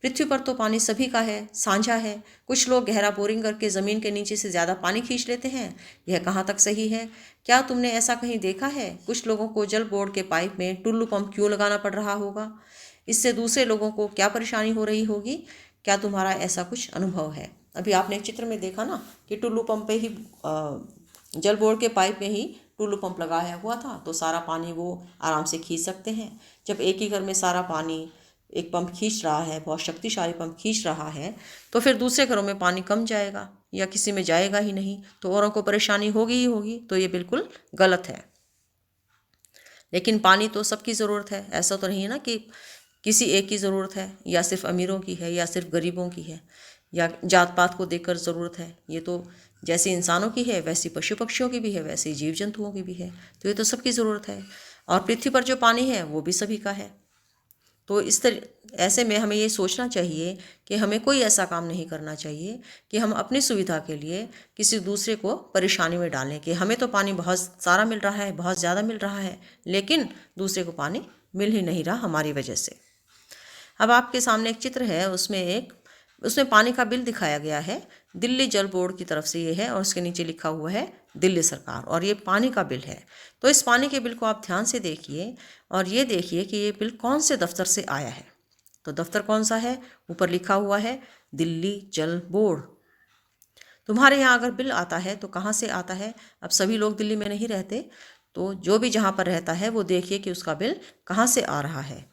पृथ्वी पर तो पानी सभी का है, साझा है। कुछ लोग गहरा बोरिंग करके ज़मीन के नीचे से ज़्यादा पानी खींच लेते हैं। यह कहाँ तक सही है? क्या तुमने ऐसा कहीं देखा है? कुछ लोगों को जल बोर्ड के पाइप में टुल्लू पंप क्यों लगाना पड़ रहा होगा? इससे दूसरे लोगों को क्या परेशानी हो रही होगी? क्या तुम्हारा ऐसा कुछ अनुभव है? अभी आपने एक चित्र में देखा ना कि टुल्लू पंप पे ही जल बोर्ड के पाइप में ही टुल्लू पंप लगाया हुआ था, तो सारा पानी वो आराम से खींच सकते हैं। जब एक ही घर में सारा पानी एक पंप खींच रहा है, बहुत शक्तिशाली पंप खींच रहा है, तो फिर दूसरे घरों में पानी कम जाएगा या किसी में जाएगा ही नहीं, तो औरों को परेशानी होगी ही होगी। तो ये बिल्कुल गलत है। लेकिन पानी तो सबकी ज़रूरत है। ऐसा तो नहीं है ना कि किसी एक की ज़रूरत है या सिर्फ अमीरों की है या सिर्फ गरीबों की है या जात पात को देखकर ज़रूरत है। ये तो जैसे इंसानों की है वैसी पशु पक्षियों की भी है, वैसे जीव जंतुओं की भी है। तो ये तो सबकी ज़रूरत है। और पृथ्वी पर जो पानी है वो भी सभी का है। तो ऐसे में हमें ये सोचना चाहिए कि हमें कोई ऐसा काम नहीं करना चाहिए कि हम अपनी सुविधा के लिए किसी दूसरे को परेशानी में डालें कि हमें तो पानी बहुत सारा मिल रहा है, बहुत ज़्यादा मिल रहा है, लेकिन दूसरे को पानी मिल ही नहीं रहा हमारी वजह से। अब आपके सामने एक चित्र है, उसमें पानी का बिल दिखाया गया है। दिल्ली जल बोर्ड की तरफ से ये है और उसके नीचे लिखा हुआ है दिल्ली सरकार, और ये पानी का बिल है। तो इस पानी के बिल को आप ध्यान से देखिए और ये देखिए कि ये बिल कौन से दफ्तर से आया है। तो दफ्तर कौन सा है? ऊपर लिखा हुआ है दिल्ली जल बोर्ड। तुम्हारे यहाँ अगर बिल आता है तो कहाँ से आता है? अब सभी लोग दिल्ली में नहीं रहते, तो जो भी जहाँ पर रहता है वो देखिए कि उसका बिल कहाँ से आ रहा है।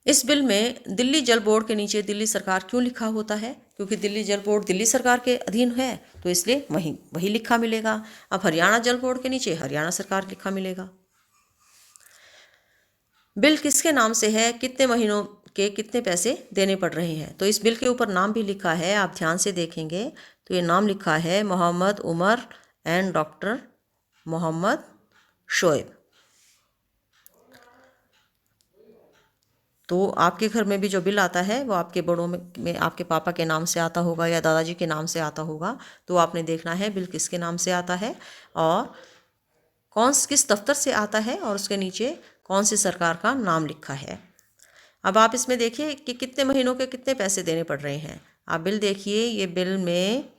इस बिल में दिल्ली जल बोर्ड के नीचे दिल्ली सरकार क्यों लिखा होता है? क्योंकि दिल्ली जल बोर्ड दिल्ली सरकार के अधीन है, तो इसलिए वही लिखा मिलेगा। अब हरियाणा जल बोर्ड के नीचे हरियाणा सरकार लिखा मिलेगा। बिल किसके नाम से है? कितने महीनों के कितने पैसे देने पड़ रहे हैं? तो इस बिल के ऊपर नाम भी लिखा है, आप ध्यान से देखेंगे तो ये नाम लिखा है मोहम्मद उमर एंड डॉक्टर मोहम्मद शोएब। तो आपके घर में भी जो बिल आता है वो आपके बड़ों में आपके पापा के नाम से आता होगा या दादाजी के नाम से आता होगा। तो आपने देखना है बिल किसके नाम से आता है और किस दफ्तर से आता है और उसके नीचे कौन सी सरकार का नाम लिखा है। अब आप इसमें देखिए कि कितने महीनों के कितने पैसे देने पड़ रहे हैं। आप बिल देखिए, ये बिल में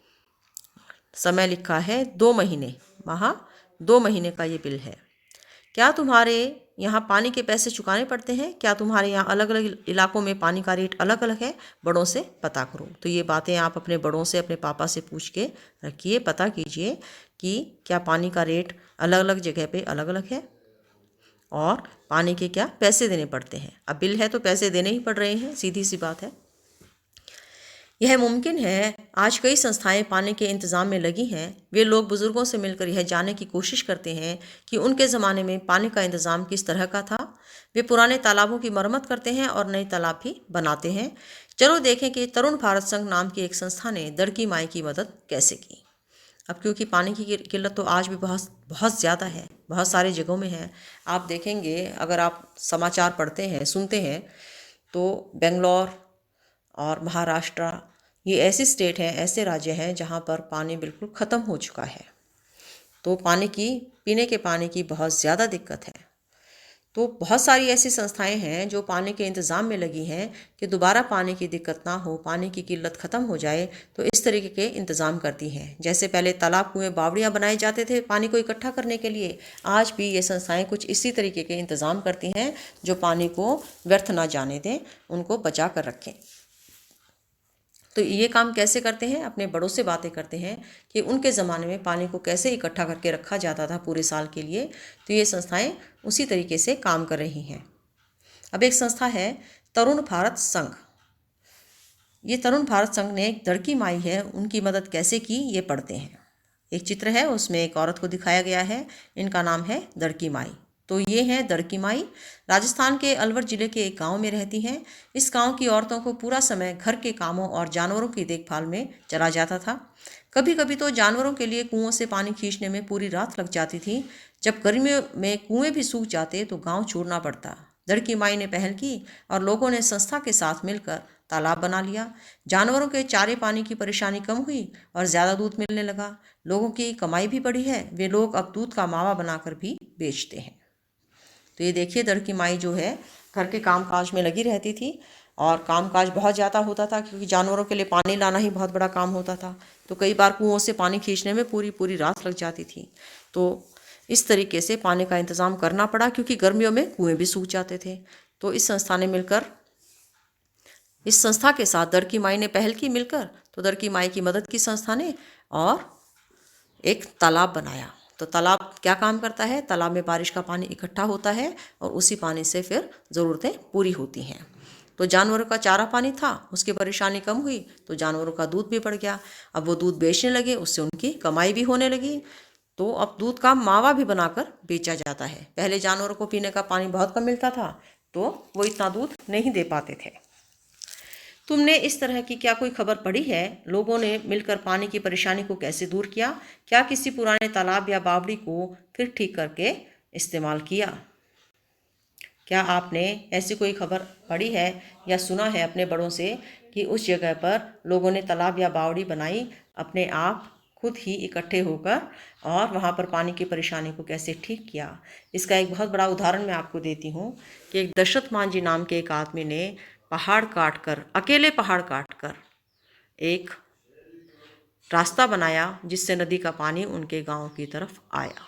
समय लिखा है 2 महीने, वहाँ 2 महीने का ये बिल है। क्या तुम्हारे यहाँ पानी के पैसे चुकाने पड़ते हैं? क्या तुम्हारे यहाँ अलग अलग इलाकों में पानी का रेट अलग अलग है? बड़ों से पता करो। तो ये बातें आप अपने बड़ों से, अपने पापा से पूछ के रखिए, पता कीजिए कि क्या पानी का रेट अलग अलग जगह पे अलग अलग है और पानी के क्या पैसे देने पड़ते हैं। अब बिल है तो पैसे देने ही पड़ रहे हैं, सीधी सी बात है। यह मुमकिन है। आज कई संस्थाएं पानी के इंतज़ाम में लगी हैं। वे लोग बुज़ुर्गों से मिलकर यह जानने की कोशिश करते हैं कि उनके ज़माने में पानी का इंतज़ाम किस तरह का था। वे पुराने तालाबों की मरम्मत करते हैं और नए तालाब भी बनाते हैं। चलो देखें कि तरुण भारत संघ नाम की एक संस्था ने दड़की माई की मदद कैसे की। अब क्योंकि पानी की किल्लत तो आज भी बहुत बहुत ज़्यादा है, बहुत सारी जगहों में है। आप देखेंगे, अगर आप समाचार पढ़ते हैं, सुनते हैं, तो बेंगलोर और महाराष्ट्र ये ऐसी स्टेट हैं, ऐसे राज्य हैं जहाँ पर पानी बिल्कुल ख़त्म हो चुका है। तो पीने के पानी की बहुत ज़्यादा दिक्कत है। तो बहुत सारी ऐसी संस्थाएं हैं जो पानी के इंतज़ाम में लगी हैं कि दोबारा पानी की दिक्कत ना हो, पानी की किल्लत ख़त्म हो जाए, तो इस तरीके के इंतज़ाम करती हैं। जैसे पहले तालाब कुएं बावड़ियाँ बनाए जाते थे पानी को इकट्ठा करने के लिए, आज भी ये संस्थाएं कुछ इसी तरीके के इंतज़ाम करती हैं जो पानी को व्यर्थ ना जाने दें, उनको बचा कर रखें। तो ये काम कैसे करते हैं? अपने बड़ों से बातें करते हैं कि उनके ज़माने में पानी को कैसे इकट्ठा करके रखा जाता था पूरे साल के लिए। तो ये संस्थाएं उसी तरीके से काम कर रही हैं। अब एक संस्था है तरुण भारत संघ। ये तरुण भारत संघ ने एक दड़की माई है, उनकी मदद कैसे की ये पढ़ते हैं। एक चित्र है, उसमें एक औरत को दिखाया गया है। इनका नाम है दड़की माई। तो ये हैं दड़की माई। राजस्थान के अलवर ज़िले के एक गांव में रहती हैं। इस गांव की औरतों को पूरा समय घर के कामों और जानवरों की देखभाल में चला जाता था। कभी कभी तो जानवरों के लिए कुओं से पानी खींचने में पूरी रात लग जाती थी। जब गर्मियों में कुएं भी सूख जाते तो गांव छोड़ना पड़ता। दड़की माई ने पहल की और लोगों ने संस्था के साथ मिलकर तालाब बना लिया। जानवरों के चारे पानी की परेशानी कम हुई और ज़्यादा दूध मिलने लगा। लोगों की कमाई भी बढ़ी है। वे लोग अब दूध का मावा बनाकर भी बेचते हैं। तो ये देखिए, दड़की माई जो है घर के कामकाज में लगी रहती थी और कामकाज बहुत ज़्यादा होता था क्योंकि जानवरों के लिए पानी लाना ही बहुत बड़ा काम होता था। तो कई बार कुओं से पानी खींचने में पूरी पूरी रात लग जाती थी। तो इस तरीके से पानी का इंतज़ाम करना पड़ा क्योंकि गर्मियों में कुएं भी सूख जाते थे। तो इस संस्था के साथ दड़की माई ने पहल की मिलकर। तो दड़की माई की मदद की संस्था ने और एक तालाब बनाया। तो तालाब क्या काम करता है? तालाब में बारिश का पानी इकट्ठा होता है और उसी पानी से फिर ज़रूरतें पूरी होती हैं। तो जानवरों का चारा पानी था, उसकी परेशानी कम हुई तो जानवरों का दूध भी बढ़ गया। अब वो दूध बेचने लगे, उससे उनकी कमाई भी होने लगी। तो अब दूध का मावा भी बनाकर बेचा जाता है। पहले जानवरों को पीने का पानी बहुत कम मिलता था तो वो इतना दूध नहीं दे पाते थे। तुमने इस तरह की क्या कोई खबर पढ़ी है? लोगों ने मिलकर पानी की परेशानी को कैसे दूर किया? क्या किसी पुराने तालाब या बावड़ी को फिर ठीक करके इस्तेमाल किया? क्या आपने ऐसी कोई खबर पढ़ी है या सुना है अपने बड़ों से कि उस जगह पर लोगों ने तालाब या बावड़ी बनाई अपने आप खुद ही इकट्ठे होकर और वहाँ पर पानी की परेशानी को कैसे ठीक किया? इसका एक बहुत बड़ा उदाहरण मैं आपको देती हूँ कि एक दशरथ मान जी नाम के एक आदमी ने अकेले पहाड़ काट कर एक रास्ता बनाया जिससे नदी का पानी उनके गांव की तरफ आया।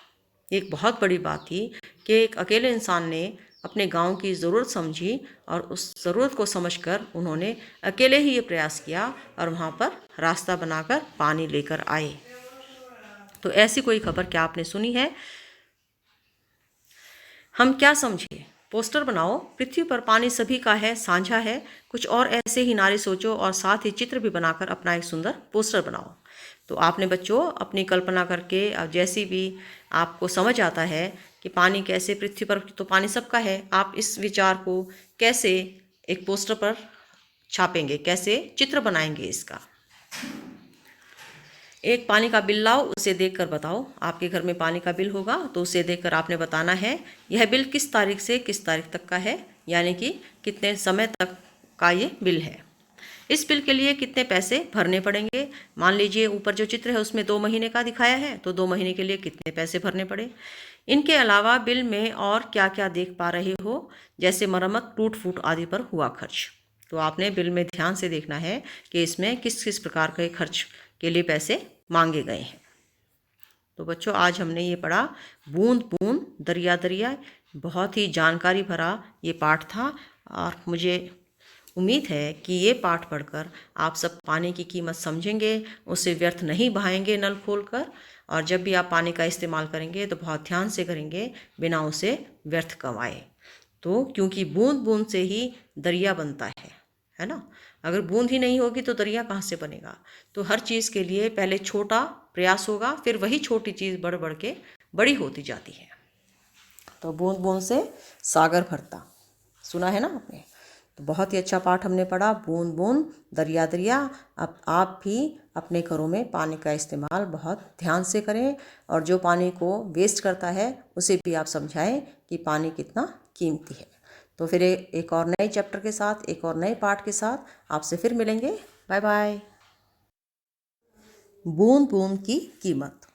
एक बहुत बड़ी बात थी कि एक अकेले इंसान ने अपने गांव की ज़रूरत समझी और उस ज़रूरत को समझकर उन्होंने अकेले ही ये प्रयास किया और वहाँ पर रास्ता बनाकर पानी लेकर आए। तो ऐसी कोई खबर क्या आपने सुनी है? हम क्या समझे? पोस्टर बनाओ, पृथ्वी पर पानी सभी का है, साझा है। कुछ और ऐसे ही नारे सोचो और साथ ही चित्र भी बनाकर अपना एक सुंदर पोस्टर बनाओ। तो आपने बच्चों अपनी कल्पना करके जैसी भी आपको समझ आता है कि पानी कैसे पृथ्वी पर तो पानी सबका है, आप इस विचार को कैसे एक पोस्टर पर छापेंगे, कैसे चित्र बनाएंगे इसका। एक पानी का बिल लाओ, उसे देखकर बताओ। आपके घर में पानी का बिल होगा तो उसे देखकर आपने बताना है यह बिल किस तारीख से किस तारीख तक का है, यानी कि कितने समय तक का ये बिल है। इस बिल के लिए कितने पैसे भरने पड़ेंगे। मान लीजिए ऊपर जो चित्र है उसमें 2 महीने का दिखाया है, तो 2 महीने के लिए कितने पैसे भरने पड़े। इनके अलावा बिल में और क्या क्या देख पा रहे हो, जैसे मरम्मत, टूट फूट आदि पर हुआ खर्च। तो आपने बिल में ध्यान से देखना है कि इसमें किस किस प्रकार के खर्च के लिए पैसे मांगे गए हैं। तो बच्चों, आज हमने ये पढ़ा बूंद बूंद दरिया दरिया। बहुत ही जानकारी भरा ये पाठ था और मुझे उम्मीद है कि ये पाठ पढ़कर आप सब पानी की कीमत समझेंगे, उसे व्यर्थ नहीं बहाएंगे नल खोलकर, और जब भी आप पानी का इस्तेमाल करेंगे तो बहुत ध्यान से करेंगे, बिना उसे व्यर्थ गंवाए। तो क्योंकि बूंद बूंद से ही दरिया बनता है ना। अगर बूंद ही नहीं होगी तो दरिया कहाँ से बनेगा। तो हर चीज़ के लिए पहले छोटा प्रयास होगा, फिर वही छोटी चीज़ बढ़ बढ़ के बड़ी होती जाती है। तो बूंद बूंद से सागर भरता, सुना है ना आपने। तो बहुत ही अच्छा पाठ हमने पढ़ा, बूंद बूंद दरिया दरिया। अब आप भी अपने घरों में पानी का इस्तेमाल बहुत ध्यान से करें, और जो पानी को वेस्ट करता है उसे भी आप समझाएं कि पानी कितना कीमती है। तो फिर एक और नए चैप्टर के साथ, एक और नए पाठ के साथ आपसे फिर मिलेंगे। Bye bye. बूंद बूंद की कीमत।